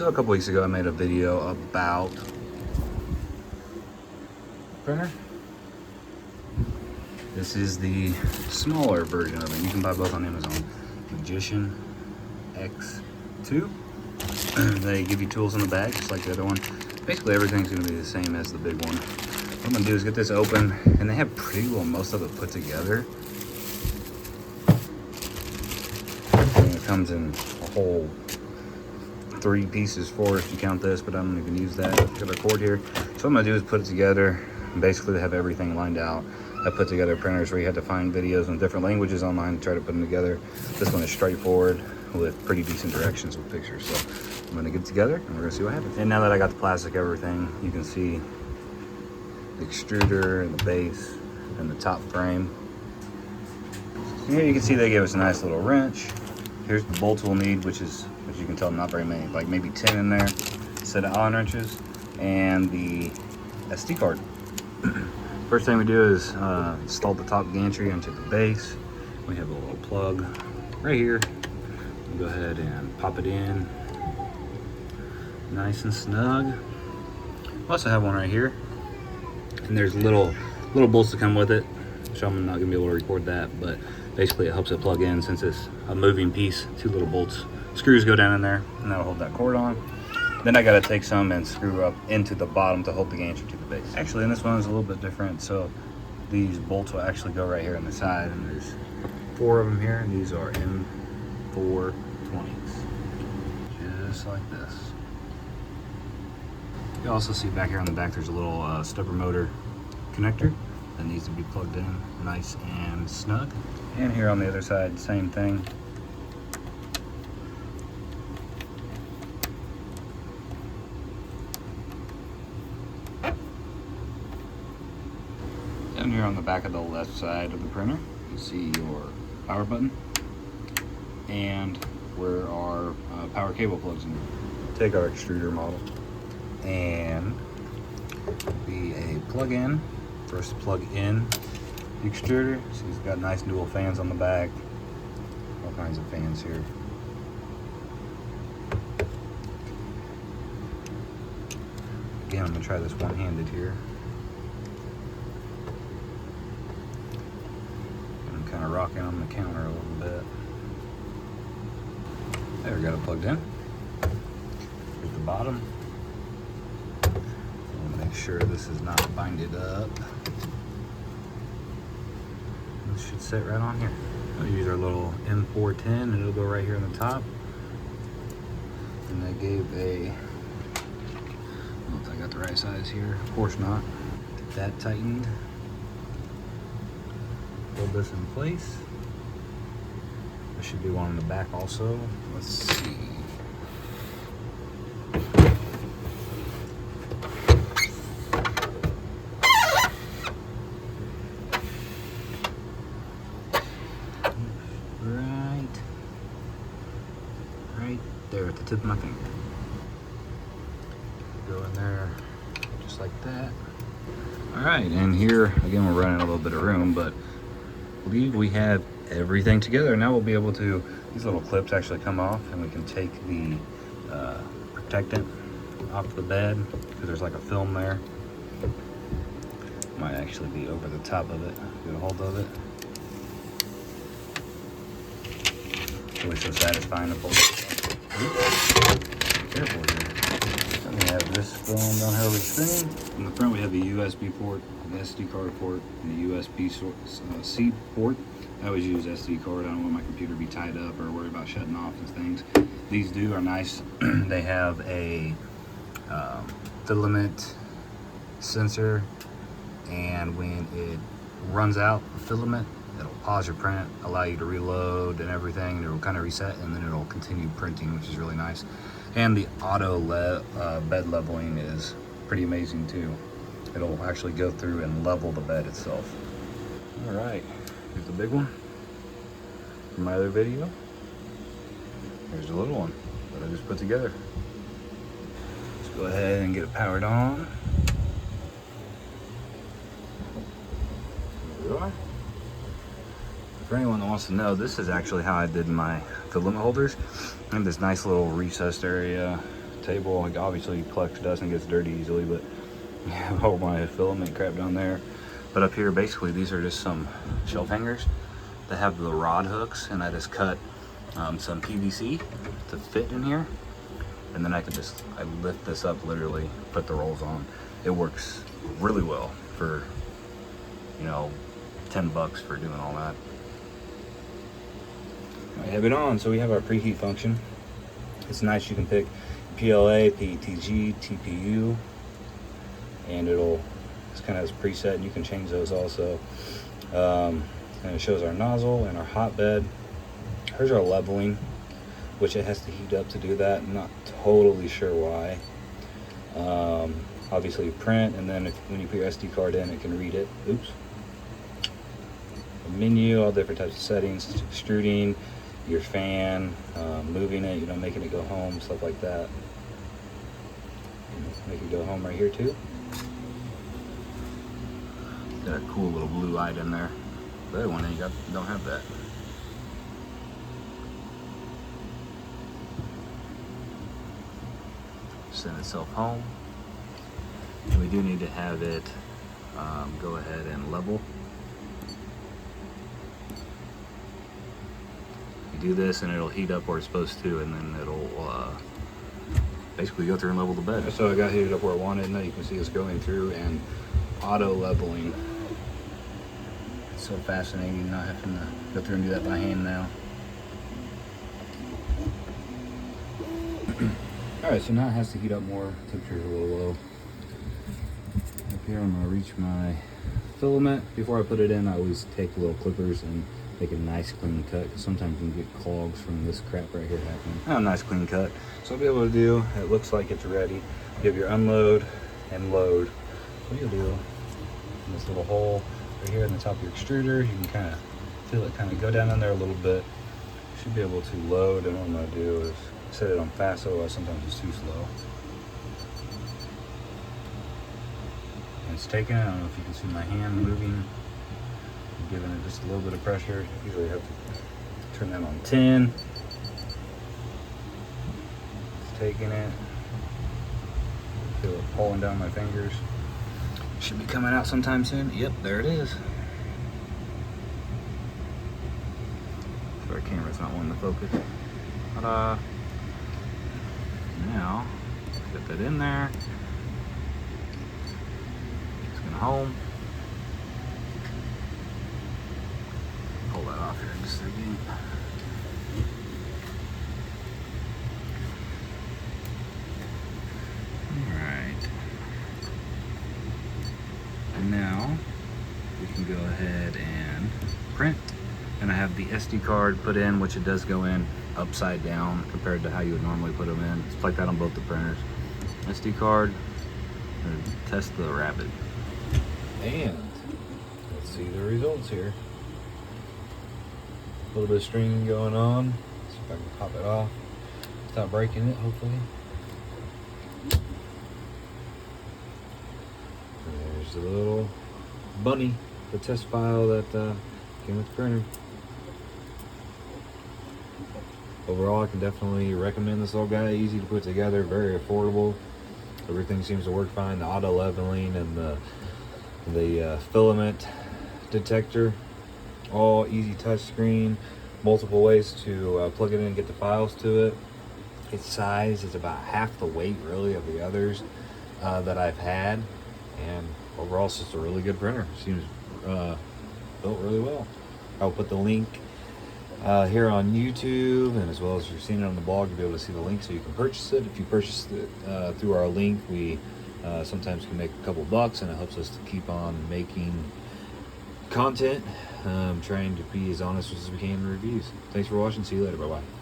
So a couple weeks ago I made a video about printer. This is the smaller version of it. You can buy both on Amazon. Magician X2. They give you tools in the bag, just like the other one. Basically everything's gonna be the same as the big one. What I'm gonna do is get this open, and they have pretty well most of it put together. And it comes in a whole 3 pieces, 4 if you count this, but I don't even use that. Got a cord here. So what I'm gonna do is put it together. And basically, they have everything lined out. I put together printers where you had to find videos in different languages online to try to put them together. This one is straightforward with pretty decent directions with pictures. So I'm gonna get it together and we're gonna see what happens. And now that I got the plastic, everything, you can see the extruder and the base and the top frame. So here you can see they gave us a nice little wrench. Here's the bolts we'll need, which is, as you can tell, not very many, like maybe 10 in there, set of Allen wrenches, and the SD card. First thing we do is install the top gantry onto the base. We have a little plug right here. We'll go ahead and pop it in, nice and snug. We also have one right here, and there's little bolts that come with it, so I'm not gonna be able to record that, but basically it helps it plug in since it's a moving piece. 2 little bolts, screws go down in there, and that'll hold that cord on. Then I gotta take some and screw up into the bottom to hold the gantry to the base. Actually, and this one is a little bit different. So these bolts will actually go right here on the side, and there's 4 of them here, and these are M420s, just like this. You also see back here on the back, there's a little stepper motor connector that needs to be plugged in nice and snug. And here on the other side, same thing. Down here on the back of the left side of the printer, you see your power button and where our power cable plugs in. Take our extruder model and be a plug-in. First plug in the extruder. So it's got nice dual fans on the back. All kinds of fans here. Again, I'm gonna try this one-handed here. Kind of rocking on the counter a little bit. There, we got it plugged in. Here's the bottom. We'll make sure this is not binded up. This should sit right on here. We'll use our little M410 and it'll go right here on the top. And they gave a, I don't know if I got the right size here. Of course not. Get that tightened. Hold this in place. There should be one in the back also. Let's see. Right there at the tip of my finger. Go in there just like that. All right, and here again we're running a little bit of room, but I believe we have everything together. Now we'll be able to, these little clips actually come off, and we can take the protectant off the bed because there's like a film there. Might actually be over the top of it. Get a hold of it. Really so satisfying to pull it. Careful here. Then we have this going down here over the screen. In the front we have the USB port, the SD card port, and the USB-C port. I always use SD card. I don't want my computer to be tied up or worry about shutting off and things. These are nice. They have a filament sensor, and when it runs out the filament, it'll pause your print, allow you to reload and everything, and it'll kind of reset, and then it'll continue printing, which is really nice. And the auto bed leveling is pretty amazing too. It'll actually go through and level the bed itself. All right, here's the big one from my other video. Here's the little one that I just put together. Let's go ahead and get it powered on. There we are. For anyone that wants to know, this is actually how I did my filament holders. I have this nice little recessed area table. Like obviously it collects dust and gets dirty easily, but I have all my filament crap down there. But up here, basically, these are just some shelf hangers that have the rod hooks, and I just cut some PVC to fit in here, and then I lift this up, literally put the rolls on. It works really well for, you know, $10 for doing all that. I have it on, so we have our preheat function. It's nice. You can pick PLA, PETG, TPU, and it's kind of as preset, and you can change those also. And it shows our nozzle and our hotbed. Here's our leveling, which it has to heat up to do that. I'm not totally sure why. Obviously print, and then when you put your SD card in, it can read it. Oops. The menu, all different types of settings, extruding, your fan, moving it, making it go home, stuff like that. Make it go home right here too. Got a cool little blue light in there. The other one don't have that. Send itself home. And we do need to have it go ahead and level. You do this and it'll heat up where it's supposed to, and then it'll basically go through and level the bed. So I got heated up where I wanted, and now you can see it's going through and auto leveling. It's so fascinating not having to go through and do that by hand now. Alright, so now it has to heat up more. Temperature's a little low. Up here I'm going to reach my filament. Before I put it in, I always take little clippers and make a nice clean cut, because sometimes you can get clogs from this crap right here happening. A nice clean cut. So I'll be able to do, it looks like it's ready. You have your unload and load. What you'll do in this little hole right here in the top of your extruder, you can kind of feel it kind of go down in there a little bit. You should be able to load, and what I'm going to do is set it on fast, otherwise sometimes it's too slow. And it's taking it. I don't know if you can see my hand moving. I'm giving it just a little bit of pressure. Usually have to turn that on 10. It's taking it. Feel it pulling down my fingers. Should be coming out sometime soon. Yep, there it is. Sorry, camera's not wanting to focus. Ta-da! Now, get that in there. It's going home. Pull that off here in just a second. Alright. And now, we can go ahead and print. And I have the SD card put in, which it does go in upside down compared to how you would normally put them in. It's like that on both the printers. SD card, and test the Rapid. And let's see the results here. A little bit of stringing going on. See if I can pop it off. Stop breaking it, hopefully. There's the little bunny, the test file that came with the printer. Overall, I can definitely recommend this little guy. Easy to put together, very affordable. Everything seems to work fine. The auto leveling and the filament detector, all easy touch screen. Multiple ways to plug it in and get the files to it. Its size is about half the weight, really, of the others that I've had. And overall, it's just a really good printer. Seems built really well. I'll put the link here on YouTube, and as well as you're seeing it on the blog, you'll be able to see the link so you can purchase it. If you purchase it through our link, we sometimes can make a couple bucks, and it helps us to keep on making content, trying to be as honest as we can in reviews. Thanks for watching. See you later. Bye-bye.